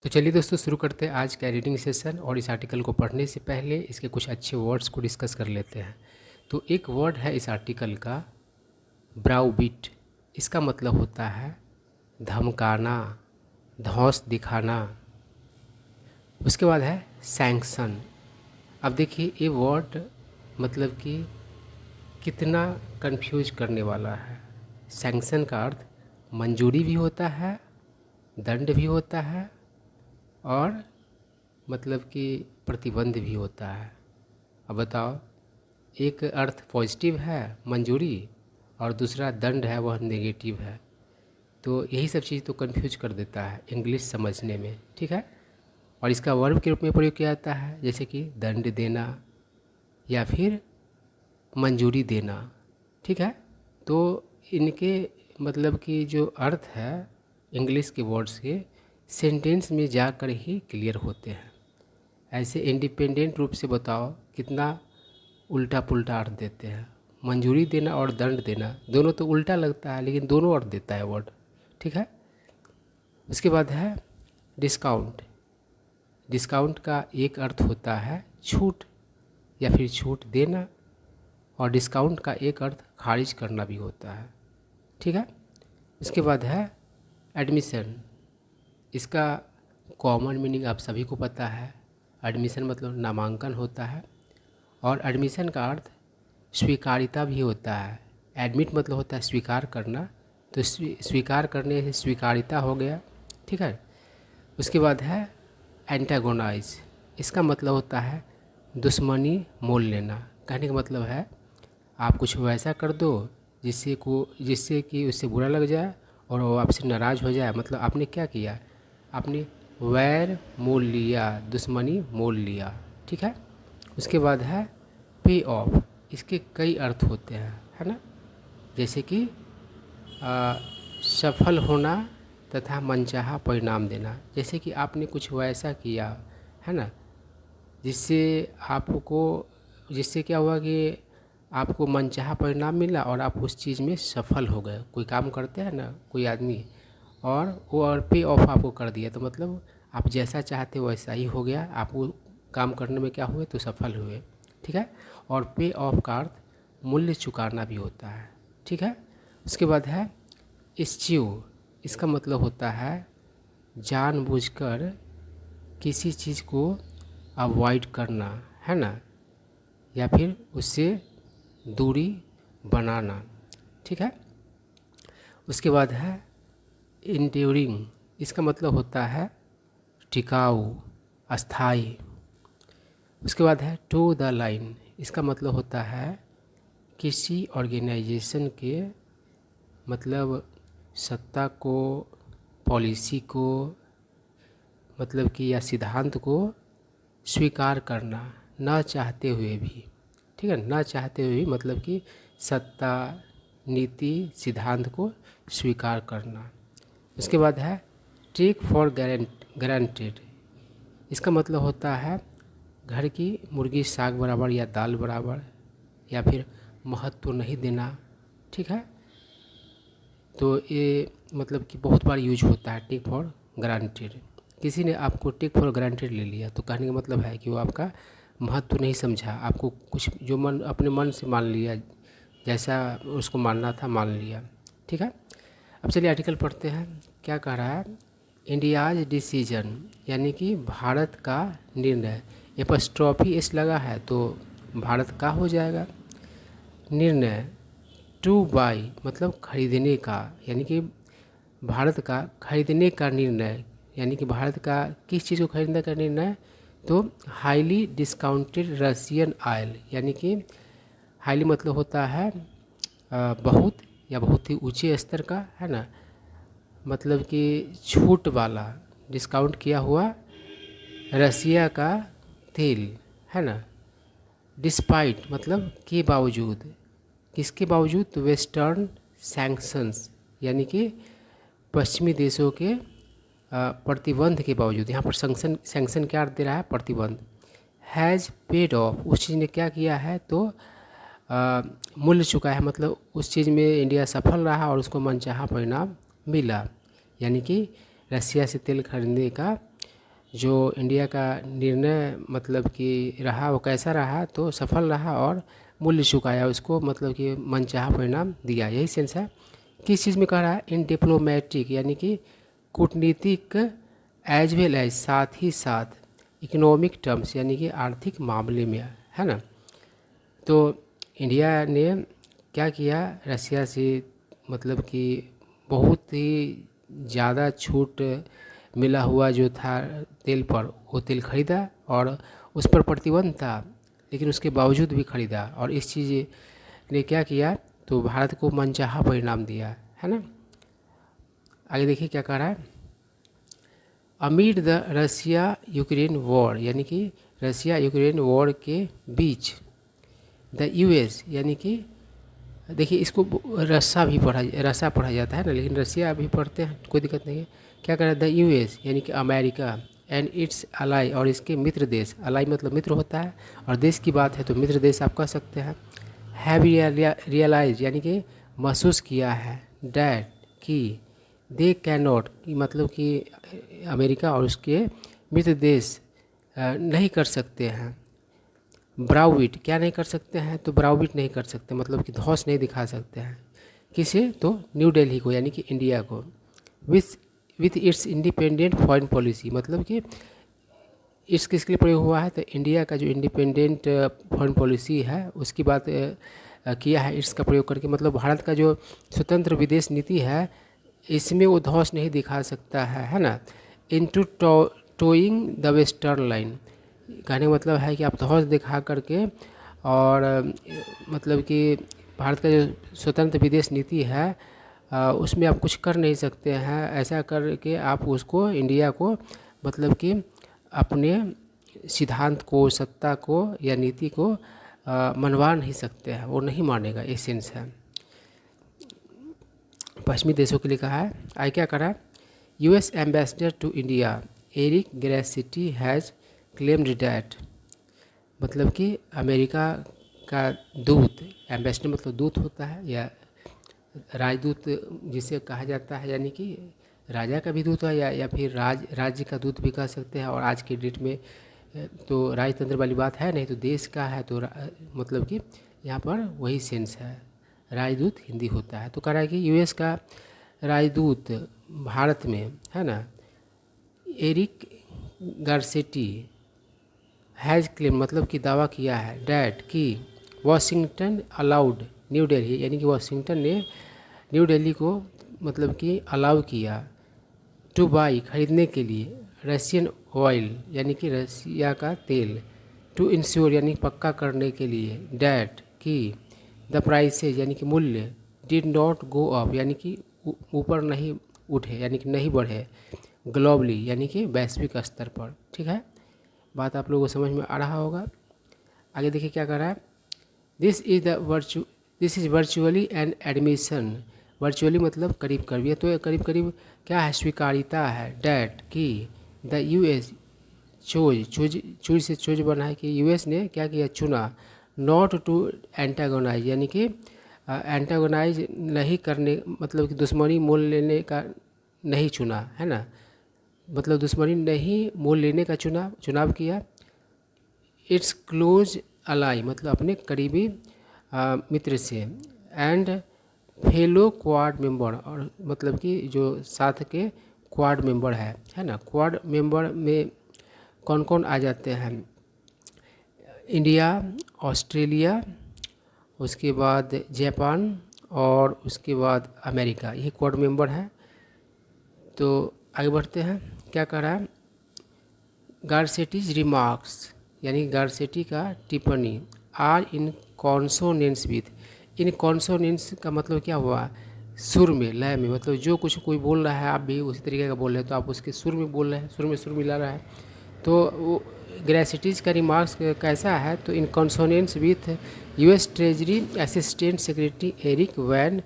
तो चलिए दोस्तों शुरू करते हैं आज का रीडिंग सेशन। और इस आर्टिकल को पढ़ने से पहले इसके कुछ अच्छे वर्ड्स को डिस्कस कर लेते हैं। तो एक वर्ड है इस आर्टिकल का ब्राउबीट। इसका मतलब होता है धमकाना, धौंस दिखाना। उसके बाद है सैंक्शन। अब देखिए ये वर्ड मतलब कि कितना कंफ्यूज करने वाला है। सैंक्शन का अर्थ मंजूरी भी होता है, दंड भी होता है और मतलब कि प्रतिबंध भी होता है। अब बताओ, एक अर्थ पॉजिटिव है मंजूरी और दूसरा दंड है वह नेगेटिव है। तो यही सब चीज़ तो कंफ्यूज कर देता है इंग्लिश समझने में, ठीक है। और इसका वर्ब के रूप में प्रयोग किया जाता है, जैसे कि दंड देना या फिर मंजूरी देना, ठीक है। तो इनके मतलब कि जो अर्थ है इंग्लिश के वर्ड्स के सेंटेंस में जाकर ही क्लियर होते हैं। ऐसे इंडिपेंडेंट रूप से बताओ कितना उल्टा पुल्टा अर्थ देते हैं। मंजूरी देना और दंड देना दोनों तो उल्टा लगता है, लेकिन दोनों अर्थ देता है वर्ड, ठीक है। उसके बाद है डिस्काउंट। डिस्काउंट का एक अर्थ होता है छूट या फिर छूट देना, और डिस्काउंट का एक अर्थ खारिज करना भी होता है, ठीक है। उसके बाद है एडमिशन। इसका कॉमन मीनिंग आप सभी को पता है। एडमिशन मतलब नामांकन होता है, और एडमिशन का अर्थ स्वीकारिता भी होता है। एडमिट मतलब होता है स्वीकार करना, तो स्वीकार करने से स्वीकारिता हो गया, ठीक है। उसके बाद है एंटागोनाइज। इसका मतलब होता है दुश्मनी मोल लेना। कहने का मतलब है आप कुछ वैसा कर दो जिससे कि उससे बुरा लग जाए और वो आपसे नाराज़ हो जाए। मतलब आपने क्या किया, आपने वैर मोल लिया, दुश्मनी मोल लिया, ठीक है। उसके बाद है पे ऑफ। इसके कई अर्थ होते हैं, है ना। जैसे कि सफल होना तथा मनचाहा परिणाम देना। जैसे कि आपने कुछ वैसा किया, है ना, जिससे आपको जिससे क्या हुआ कि आपको मनचाहा परिणाम मिला और आप उस चीज़ में सफल हो गए। कोई काम करते हैं ना कोई आदमी, और वो और पे ऑफ आपको कर दिया, तो मतलब आप जैसा चाहते हो वैसा ही हो गया। आप वो काम करने में क्या हुए तो सफल हुए, ठीक है। और पे ऑफ का अर्थ मूल्य चुकाना भी होता है, ठीक है। उसके बाद है इस्च्यू। इसका मतलब होता है जानबूझकर किसी चीज़ को अवॉइड करना, है ना, या फिर उससे दूरी बनाना, ठीक है। उसके बाद है इंड्यूरिंग। इसका मतलब होता है टिकाऊ, अस्थाई। उसके बाद है टू द लाइन। इसका मतलब होता है किसी ऑर्गेनाइजेशन के मतलब सत्ता को, पॉलिसी को, मतलब कि या सिद्धांत को स्वीकार करना ना चाहते हुए भी, ठीक है। ना चाहते हुए भी मतलब कि सत्ता, नीति, सिद्धांत को स्वीकार करना। उसके बाद है टेक फॉर गारंटेड। इसका मतलब होता है घर की मुर्गी साग बराबर या दाल बराबर, या फिर महत्व तो नहीं देना, ठीक है। तो ये मतलब कि बहुत बार यूज होता है टेक फॉर ग्रांटेड। किसी ने आपको टेक फॉर ग्रांटेड ले लिया, तो कहने का मतलब है कि वो आपका महत्व नहीं समझा। आपको कुछ जो मन अपने मन से मान लिया, जैसा उसको मानना था मान लिया, ठीक है। अब चलिए आर्टिकल पढ़ते हैं। क्या कह रहा है, इंडियाज डिसीजन यानी कि भारत का निर्णय। एपस्ट्रॉफी एस लगा है तो भारत का हो जाएगा। निर्णय टू बाई मतलब खरीदने का, यानी कि भारत का खरीदने का निर्णय, यानी कि भारत का किस चीज़ को खरीदने का निर्णय, तो हाईली डिस्काउंटेड रशियन ऑयल। यानी कि हाईली मतलब होता है बहुत या बहुत ही ऊंचे स्तर का, है ना, मतलब कि छूट वाला, डिस्काउंट किया हुआ रसिया का तेल, है ना। डिस्पाइट मतलब के बावजूद, किसके बावजूद, तो वेस्टर्न सैंक्शंस यानी कि पश्चिमी देशों के प्रतिबंध के बावजूद। यहाँ पर सैंक्शन क्या अर्थ दे रहा है, प्रतिबंध। हैज़ पेड ऑफ, उस चीज़ ने क्या किया है तो मूल्य चुका है, मतलब उस चीज़ में इंडिया सफल रहा और उसको मनचाहा परिणाम मिला। यानी कि रसिया से तेल खरीदने का जो इंडिया का निर्णय मतलब कि रहा वो कैसा रहा, तो सफल रहा और मूल्य चुकाया उसको, मतलब कि मनचाहा परिणाम दिया। यही सेंस है। किस चीज़ में कह रहा है? इन डिप्लोमेटिक यानी कि कूटनीतिक, एज वेल एज साथ ही साथ इकोनॉमिक टर्म्स यानी कि आर्थिक मामले में, है ना। तो इंडिया ने क्या किया, रसिया से मतलब कि बहुत ही ज़्यादा छूट मिला हुआ जो था तेल पर, वो तेल खरीदा और उस पर प्रतिबंध था, लेकिन उसके बावजूद भी खरीदा। और इस चीज़ ने क्या किया, तो भारत को मनचाहा परिणाम दिया, है ना। आगे देखिए क्या कह रहा है। अमीड द रसिया यूक्रेन वॉर यानी कि रसिया यूक्रेन वॉर के बीच द यूएस यानी कि, देखिए इसको रसा पढ़ा जाता है ना, लेकिन रसिया भी पढ़ते हैं, कोई दिक्कत नहीं है। क्या कर रहा है? द यूएस यानी कि अमेरिका एंड इट्स अलाई, और इसके मित्र देश, अलाई मतलब मित्र होता है, और देश की बात है तो मित्र देश आप कह सकते हैं। हैव रियलाइज यानी कि महसूस किया है, डैट कि दे कैन नॉट, मतलब कि अमेरिका और उसके मित्र देश नहीं कर सकते हैं। ब्राउविट क्या नहीं कर सकते हैं, तो ब्राउविट नहीं कर सकते मतलब कि धौस नहीं दिखा सकते हैं। किसे? तो न्यू दिल्ली को यानी कि इंडिया को। With its independent foreign policy, मतलब कि इट्स किसके लिए प्रयोग हुआ है, तो इंडिया का जो इंडिपेंडेंट फॉरेन पॉलिसी है उसकी बात किया है इट्स का प्रयोग करके। मतलब भारत का जो स्वतंत्र विदेश नीति है इसमें वो धौस नहीं दिखा सकता है ना। Into towing the western line, कहने का मतलब है कि आप धौस दिखा करके, और मतलब कि भारत का जो स्वतंत्र विदेश नीति है उसमें आप कुछ कर नहीं सकते हैं। ऐसा करके आप उसको, इंडिया को, मतलब कि अपने सिद्धांत को, सत्ता को या नीति को मनवा नहीं सकते हैं, वो नहीं मानेगा, ये सेंस है। पश्चिमी देशों के लिए कहा है। आई क्या करा, US ambassador to India Eric Garcetti has claimed that, मतलब कि अमेरिका का दूत, एम्बेसडर मतलब दूत होता है या राजदूत जिसे कहा जाता है, यानी कि राजा का भी दूत है या फिर राज्य का दूत भी कह सकते हैं। और आज के डेट में तो राजतंत्र वाली बात है नहीं, तो देश का है तो मतलब कि यहाँ पर वही सेंस है, राजदूत हिंदी होता है। तो कह रहा है कि यूएस का राजदूत भारत में, है ना, एरिक गारसेटी हैज़ क्लेम मतलब कि दावा किया है, डैट कि वाशिंगटन अलाउड न्यू दिल्ली, यानी कि वाशिंगटन ने न्यू दिल्ली को मतलब कि अलाउ किया टू बाई खरीदने के लिए रशियन ऑयल यानी कि रसिया का तेल, टू इंश्योर यानी पक्का करने के लिए, डैट कि द प्राइसेज यानी कि मूल्य, डिड नॉट गो अप यानी कि ऊपर नहीं उठे यानी कि नहीं बढ़े, ग्लोबली यानी कि वैश्विक स्तर पर। ठीक है, बात आप लोगों को समझ में आ रहा होगा। आगे देखिए क्या कर रहा है। This is virtually an admission, virtually मतलब करीब करीब, ये तो करीब करीब क्या है, स्वीकारिता है, डैट कि द यूएस चूज से चूज बना है कि यूएस ने क्या किया, चुना, नॉट टू एंटागोनाइज यानी कि एंटागोनाइज नहीं करने, मतलब कि दुश्मनी मोल लेने का नहीं चुना, है ना, मतलब दुश्मनी नहीं मोल लेने का चुनाव किया। इट्स क्लोज अलाई मतलब अपने करीबी मित्र से, एंड फेलो क्वाड मेंबर, और मतलब कि जो साथ के क्वाड मेंबर है ना। क्वाड मेंबर में कौन कौन आ जाते हैं, इंडिया, ऑस्ट्रेलिया, उसके बाद जापान और उसके बाद अमेरिका, ये क्वाड मेंबर है। तो आगे बढ़ते हैं, क्या कह रहा है, गारसेटीज रिमार्क्स यानी गारसेटी का टिप्पणी, are in consonance with, in consonance का मतलब क्या हुआ, सुर में, लय में, मतलब जो कुछ कोई बोल रहा है आप भी उसी तरीके का बोल रहे हैं तो आप उसके सुर में बोल रहे हैं, सुर में सुर मिला रहा है। तो वो ग्रेसिटीज़ का रिमार्क्स कैसा है, तो in consonance with US treasury assistant secretary Eric van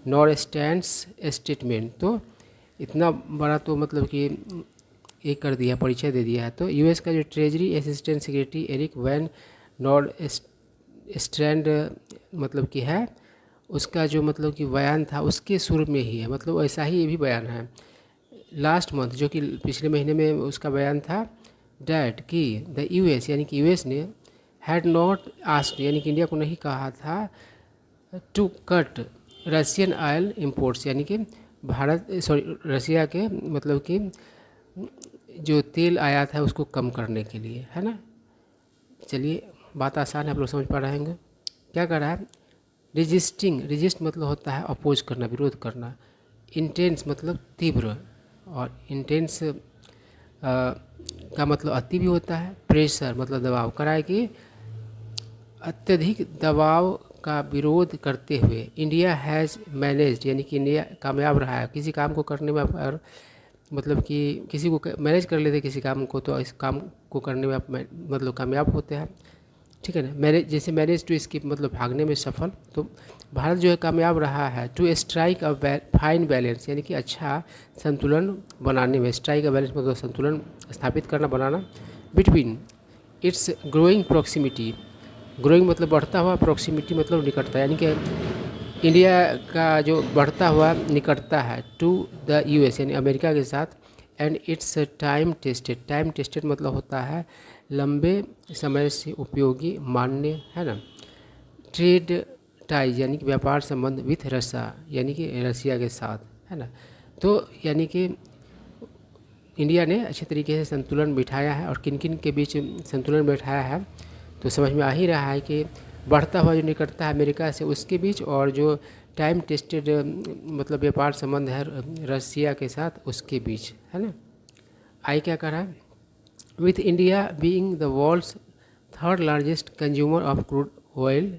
Nostrand's statement. तो इतना बड़ा तो मतलब कि एक कर दिया, परिचय दे दिया है। तो यूएस का जो treasury assistant secretary Eric van Nostrand मतलब कि है, उसका जो मतलब कि बयान था उसके सुर में ही है, मतलब ऐसा ही ये भी बयान है। लास्ट मंथ, जो कि पिछले महीने में उसका बयान था, डैट कि द यूएस यानी कि यूएस ने हैड नॉट आस्क्ड यानी कि इंडिया को नहीं कहा था to cut Russian oil imports, यानी कि भारत सॉरी रशिया के मतलब कि जो तेल आयात है उसको कम करने के लिए, है ना। चलिए बात आसान है, आप लोग समझ पा रहे होंगे। क्या कर रहा है, रेजिस्ट मतलब होता है अपोज करना, विरोध करना। इंटेंस मतलब तीव्र, और इंटेंस का मतलब अति भी होता है। प्रेशर मतलब दबाव। कराए कि अत्यधिक दबाव का विरोध करते हुए इंडिया हैज़ मैनेज्ड, यानी कि इंडिया कामयाब रहा है किसी काम को करने में। और मतलब कि किसी को मैनेज कर लेते किसी काम को, तो इस काम को करने में आप मतलब कामयाब होते हैं, ठीक है ना। मैनेज जैसे मैनेज टू स्किप मतलब भागने में सफल। तो भारत जो है कामयाब रहा है to strike a fine balance, यानी कि अच्छा संतुलन बनाने में। स्ट्राइक अ बैलेंस मतलब संतुलन स्थापित करना, बनाना। Between its growing proximity, growing मतलब बढ़ता हुआ, प्रॉक्सिमिटी मतलब निकटता, यानी कि इंडिया का जो बढ़ता हुआ निकटता है टू द यूएस यानी अमेरिका के साथ। एंड इट्स टाइम टेस्टेड मतलब होता है लंबे समय से उपयोगी, मान्य, है ना। ट्रेड टाइज यानी कि व्यापार संबंध विथ रशिया, यानी कि रशिया के साथ, है ना। तो यानी कि इंडिया ने अच्छे तरीके से संतुलन बिठाया है, और किन किन के बीच संतुलन बैठाया है तो समझ में आ ही रहा है कि बढ़ता हुआ जो निकटता है अमेरिका से उसके बीच, और जो टाइम टेस्टेड मतलब व्यापार संबंध है रशिया के साथ उसके बीच, है ना। आई क्या कर रहा है, with India being the world's third largest consumer of crude oil,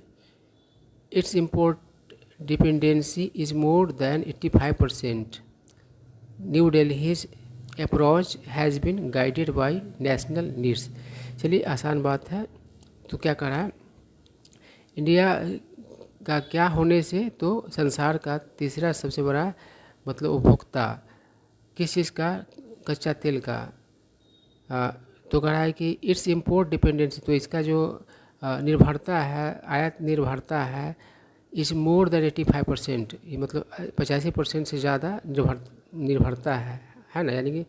its import dependency is more than 85%। New Delhi's approach has been guided by national needs. चलिए आसान बात है। तो क्या करा है, इंडिया का क्या होने से, तो संसार का तीसरा सबसे बड़ा मतलब उपभोक्ता किस चीज़ का, कच्चा तेल का। तो कह रहा है कि इट्स इम्पोर्ट डिपेंडेंसी, तो इसका जो निर्भरता है, आयात निर्भरता है, इस मोर देन 85%, ये मतलब 85% से ज़्यादा निर्भरता है ना। यानी कि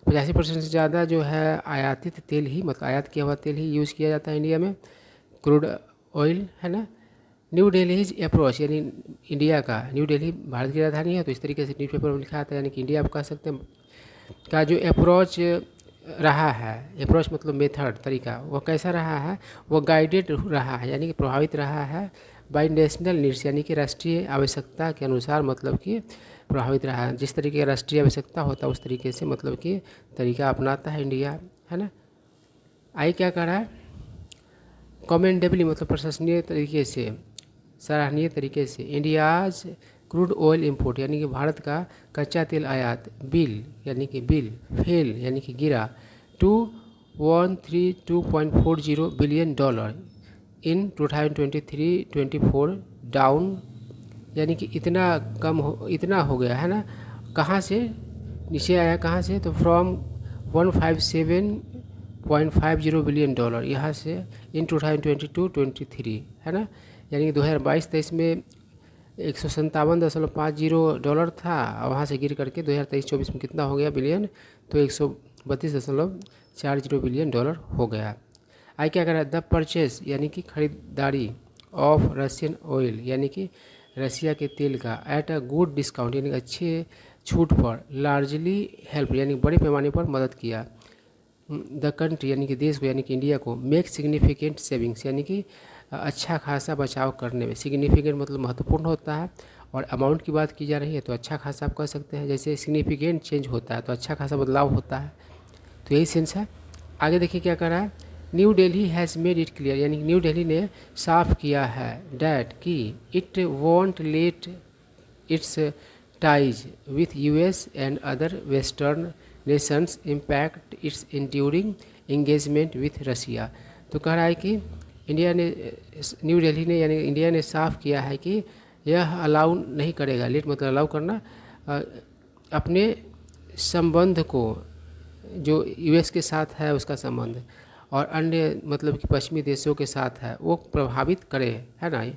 85% से ज़्यादा जो है आयातित तेल ही, मतलब आयात किया हुआ तेल ही यूज़ किया जाता है इंडिया में, क्रूड ऑयल, है ना। न्यू दिल्लीज अप्रोच यानी इंडिया का, न्यू दिल्ली भारत की राजधानी है, तो इस तरीके से न्यूज़पेपर में लिखा आता है, यानी कि इंडिया आप कह सकते हैं का जो अप्रोच रहा है, अप्रोच मतलब मेथड, तरीका, वो कैसा रहा है, वो गाइडेड रहा है, यानी कि प्रभावित रहा है बाय नेशनल नीड्स, यानी कि राष्ट्रीय आवश्यकता के अनुसार, मतलब कि प्रभावित रहा है। जिस तरीके का राष्ट्रीय आवश्यकता होता है उस तरीके से मतलब कि तरीका अपनाता है इंडिया, है ना। आई क्या कर रहा है, कमेंडेबली मतलब प्रशंसनीय तरीके से, सराहनीय तरीके से, इंडियाज क्रूड ऑयल इंपोर्ट यानी कि भारत का कच्चा तेल आयात, बिल यानी कि बिल, फेल यानी कि गिरा, to 132.40 billion dollar in 2023-24, down यानी कि इतना हो गया, है ना। कहाँ से नीचे आया, कहाँ से, तो फ्रॉम 157.50 बिलियन डॉलर, यहाँ से इन 2022-23, है ना। यानी कि 2022-23 में 157.50 डॉलर था, और वहाँ से गिर करके 2023-24 में कितना हो गया बिलियन, तो 132.40 बिलियन डॉलर हो गया। आई क्या करा, द परचेज यानी कि खरीदारी ऑफ रशियन ऑयल यानी कि रशिया के तेल का, एट अ गुड डिस्काउंट यानी अच्छे छूट पर, लार्जली हेल्प यानी बड़े पैमाने पर मदद किया द कंट्री यानी कि देश को, यानी कि इंडिया को, मेक सिग्निफिकेंट सेविंग्स यानी कि अच्छा खासा बचाव करने में। सिग्निफिकेंट मतलब महत्वपूर्ण होता है, और अमाउंट की बात की जा रही है तो अच्छा खासा आप कह सकते हैं। जैसे सिग्निफिकेंट चेंज होता है तो अच्छा खासा बदलाव होता है, तो यही सेंस है। आगे देखिए क्या कर रहा है, new Delhi has made it clear यानी न्यू दिल्ली ने साफ किया है डैट कि it won't let it's ties with US and other western Nations impact it's enduring engagement with Russia. तो कह रहा है कि इंडिया ने, न्यू दिल्ली ने यानी इंडिया ने साफ किया है कि यह अलाउ नहीं करेगा, लेट मतलब अलाउ करना, अपने संबंध को जो यूएस के साथ है उसका संबंध, और अन्य मतलब कि पश्चिमी देशों के साथ है, वो प्रभावित करे, है ना।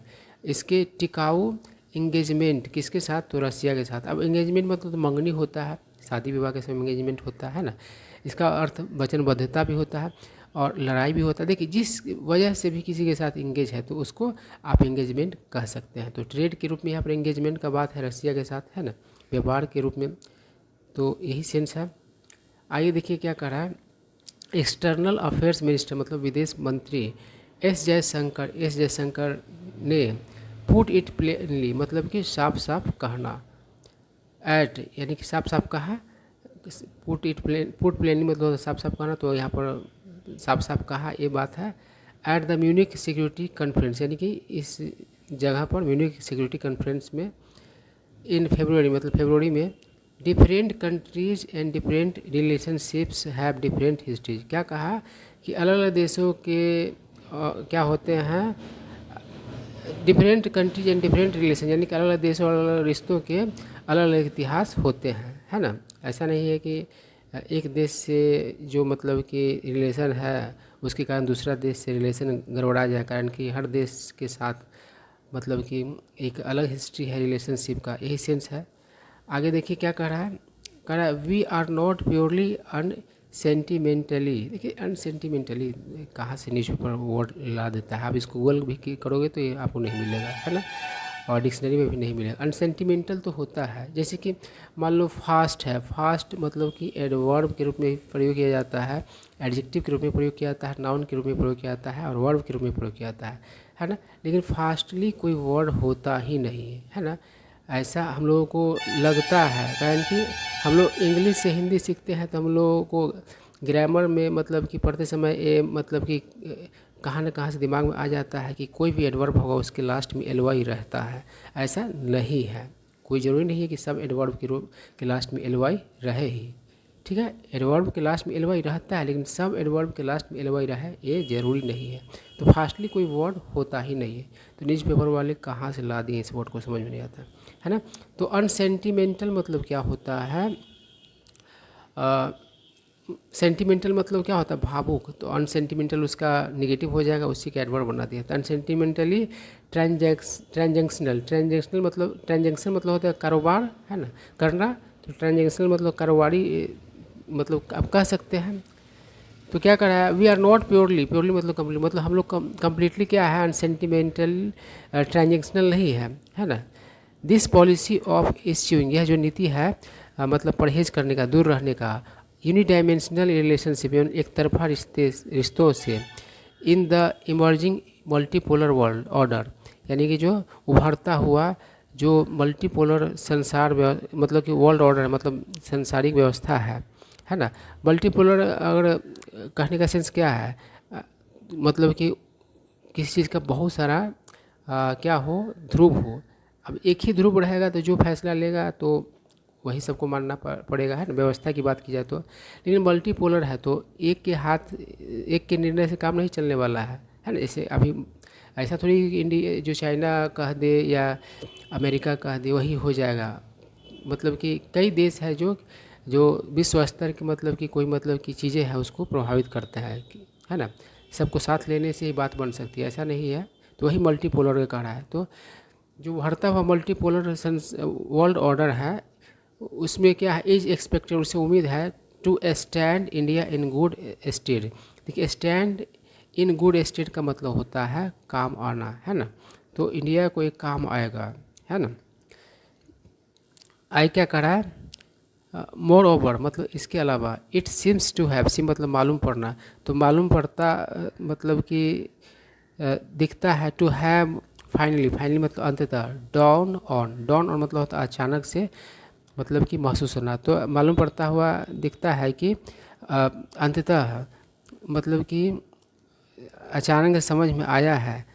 इसके टिकाऊ इंगेजमेंट किसके साथ, तो रशिया के साथ। अब इंगेजमेंट मतलब तो मंगनी होता है, शादी विवाह के समय इंगेजमेंट होता है ना, इसका अर्थ वचनबद्धता भी होता है और लड़ाई भी होता है। देखिए जिस वजह से भी किसी के साथ इंगेज है तो उसको आप इंगेजमेंट कह सकते हैं। तो ट्रेड के रूप में यहाँ पर इंगेजमेंट का बात है रसिया के साथ, है ना, व्यापार के रूप में, तो यही सेंस है। आइए देखिए क्या कह रहा है, एक्सटर्नल अफेयर्स मिनिस्टर मतलब विदेश मंत्री एस जयशंकर ने पुट इट प्लेनली मतलब कि साफ साफ कहना, एट यानी कि साफ साफ कहा, पुट प्लेनली मतलब साफ साफ कहना, तो यहाँ पर साफ साफ कहा ये बात है। At the Munich security conference यानी कि इस जगह पर म्यूनिक सिक्योरिटी कॉन्फ्रेंस में इन फेब्रुवरी मतलब फरवरी में, different countries and different relationships have different histories. क्या कहा कि अलग अलग देशों के क्या होते हैं, different countries and different relation यानी कि अलग अलग देशों और अलग अलग रिश्तों के अलग अलग इतिहास होते हैं, है ना। ऐसा नहीं है कि एक देश से जो मतलब कि रिलेशन है उसके कारण दूसरा देश से रिलेशन गड़बड़ा जाए, कारण कि हर देश के साथ मतलब कि एक अलग हिस्ट्री है रिलेशनशिप का, यही सेंस है। आगे देखिए क्या कह रहा है, कह रहा है वी आर नॉट प्योरली अनसेंटिमेंटली। देखिए अनसेंटिमेंटली कहाँ से न्यूज़पेपर वर्ड ला देता है, आप इसको गूगल भी करोगे तो ये आपको नहीं मिलेगा, है ना, और डिक्शनरी में भी नहीं मिलेगा। अनसेंटिमेंटल तो होता है, जैसे कि मान लो फास्ट है, फास्ट मतलब कि एडवर्ब के रूप में प्रयोग किया जाता है, एडजेक्टिव के रूप में प्रयोग किया जाता है, नाउन के रूप में प्रयोग किया जाता है और वर्ब के रूप में प्रयोग किया जाता है ना। लेकिन फास्टली कोई वर्ड होता ही नहीं है ना, ऐसा हम लोगों को लगता है, कारण कि हम लोग इंग्लिश से हिंदी सीखते हैं तो हम लोगों को ग्रामर में मतलब कि पढ़ते समय ये मतलब कि कहाँ न कहाँ से दिमाग में आ जाता है कि कोई भी एडवर्ब होगा उसके लास्ट में एल वाई रहता है। ऐसा नहीं है, कोई ज़रूरी नहीं है कि सब एडवर्ब के लास्ट में एल वाई रहे ही, ठीक है। एडवर्ब के लास्ट में एल वाई रहता है लेकिन सब एडवर्ब के लास्ट में एल वाई रहे ये ज़रूरी नहीं है। तो फास्टली कोई वर्ड होता ही नहीं है, तो न्यूज़पेपर वाले कहाँ से ला दिए इस वर्ड को, समझ में नहीं आता, है ना। तो अनसेंटिमेंटल मतलब क्या होता है, सेंटिमेंटल मतलब क्या होता है, भावुक, तो अनसेंटिमेंटल उसका निगेटिव हो जाएगा, उसी का एडवर्ब बना दिया। तो अनसेंटिमेंटली ट्रांजैक्शनल मतलब होता है कारोबार, है ना, करना, तो ट्रांजैक्शनल मतलब कारोबारी मतलब आप कह सकते हैं। तो क्या करा है, वी आर नॉट प्योरली मतलब कम्प्लीट मतलब हम लोग कम्प्लीटली क्या है, अनसेंटिमेंटल ट्रांजैक्शनल नहीं है ना। दिस पॉलिसी ऑफ इश्यूइंग, यह जो नीति है मतलब परहेज करने का, दूर रहने का, यूनिडायमेंशनल रिलेशनशिप एक तरफा रिश्तों से, in the emerging multipolar world order, यानी कि जो उभरता हुआ जो मल्टीपोलर संसार मतलब कि वर्ल्ड ऑर्डर है, मतलब संसारिक व्यवस्था है ना। मल्टीपोलर अगर कहने का सेंस क्या है, मतलब कि किसी चीज़ का बहुत सारा क्या हो, ध्रुव हो। अब एक ही ध्रुव रहेगा तो जो फैसला लेगा तो वही सबको मानना पड़ेगा, है ना, व्यवस्था की बात की जाए तो। लेकिन मल्टीपोलर है तो एक के निर्णय से काम नहीं चलने वाला है ना। जैसे अभी ऐसा थोड़ी कि इंडिया जो चाइना कह दे या अमेरिका कह दे वही हो जाएगा, मतलब कि कई देश है जो विश्व स्तर के मतलब कि कोई मतलब की चीज़ें हैं उसको प्रभावित करता है ना। सबको साथ लेने से ही बात बन सकती है, ऐसा नहीं है। तो वही मल्टीपोलर का कह रहा है। तो जो उभरता हुआ मल्टीपोलर वर्ल्ड ऑर्डर है उसमें क्या है, इज एक्सपेक्टेड, उससे उम्मीद है, to stand India in good state. देखिए स्टैंड इन गुड स्टेट का मतलब होता है काम आना, है ना। तो इंडिया को एक काम आएगा, है ना। आई क्या कह रहा है, मोर ओवर मतलब इसके अलावा, इट सीम्स टू हैव, सी मतलब मालूम पड़ना, तो मालूम पड़ता मतलब कि दिखता है, टू हैव फाइनली मतलब अंततः, डाउन ऑन मतलब होता है अचानक से मतलब कि महसूस होना। तो मालूम पड़ता हुआ दिखता है कि अंततः मतलब कि अचानक से समझ में आया है,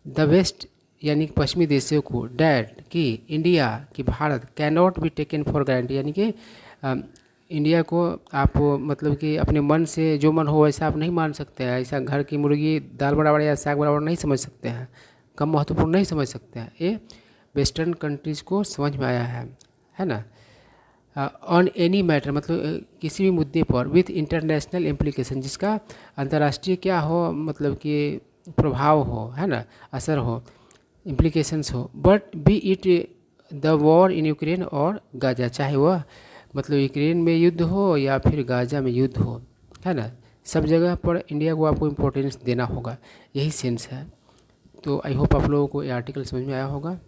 द वेस्ट यानी कि पश्चिमी देशों को, डैट कि इंडिया कि Bharat, can not be taken for granted, यानी कि इंडिया को आप मतलब कि अपने मन से जो मन हो वैसा आप नहीं मान सकते हैं। ऐसा घर की मुर्गी दाल बराबर या साग बराबर नहीं समझ सकते हैं, कम महत्वपूर्ण नहीं समझ सकते हैं। ये वेस्टर्न कंट्रीज़ को समझ में आया है ना। ऑन एनी मैटर मतलब किसी भी मुद्दे पर, विथ इंटरनेशनल इम्प्लीकेशन, जिसका अंतर्राष्ट्रीय क्या हो मतलब कि प्रभाव हो, है ना, असर हो, इम्प्लीकेशंस हो, but B it the war in Ukraine और गाजा, चाहे वह मतलब यूक्रेन में युद्ध हो या फिर गाज़ा में युद्ध हो, है ना, सब जगह पर इंडिया को आपको इम्पोर्टेंस देना होगा, यही सेंस है। तो आई होप आप लोगों को ये आर्टिकल समझ में आया होगा।